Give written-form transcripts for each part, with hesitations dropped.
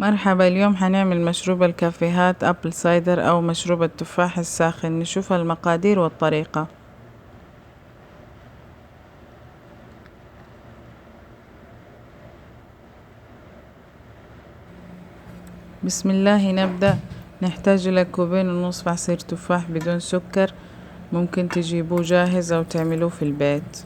مرحبا، اليوم حنعمل مشروب الكافيهات أبل سايدر أو مشروب التفاح الساخن. نشوف المقادير والطريقة. بسم الله نبدأ. نحتاج إلى 2.5 كوب عصير تفاح بدون سكر، ممكن تجيبوه جاهز أو تعملوه في البيت.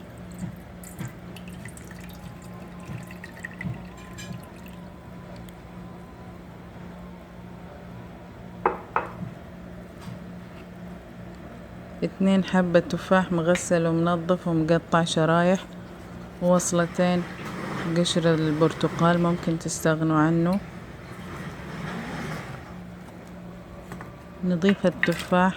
2 حبة تفاح مغسل ومنظف ومقطع شرايح، ووصلتين قشر البرتقال ممكن تستغنوا عنه. نضيف التفاح،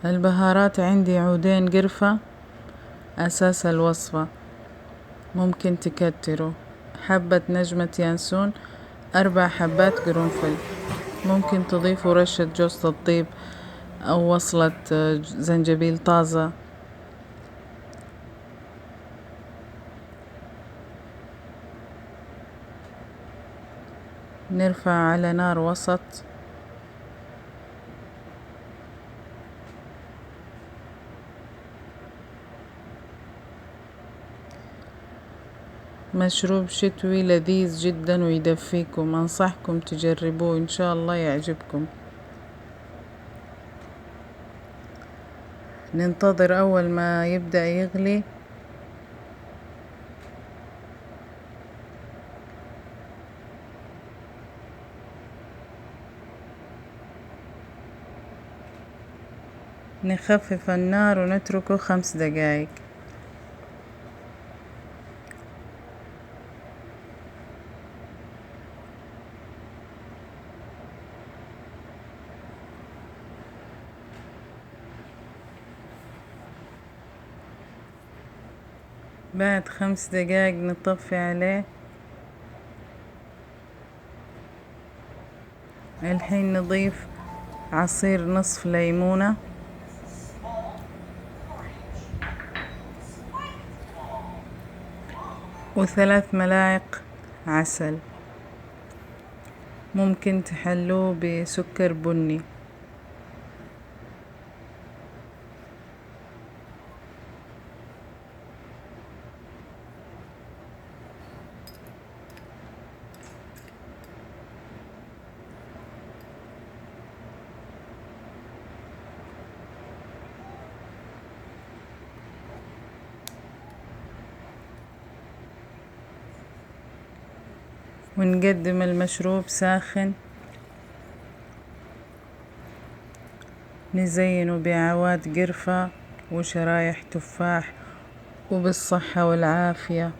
البهارات عندي 2 قرفة أساس الوصفة، ممكن تكتروا. حبة نجمة يانسون، 4 حبات قرنفل، ممكن تضيفوا رشة جوز الطيب أو وصلة زنجبيل طازة. نرفع على نار وسط. مشروب شتوي لذيذ جدا ويدفيكم، أنصحكم تجربوه إن شاء الله يعجبكم. ننتظر أول ما يبدأ يغلي. نخفف النار ونتركه 5 دقايق. بعد 5 دقايق نطفي عليه. الحين نضيف عصير نصف ليمونة، و3 ملاعق عسل، ممكن تحلوه بسكر بني. ونقدم المشروب ساخن، نزينه بعواد قرفة وشرايح تفاح، وبالصحة والعافية.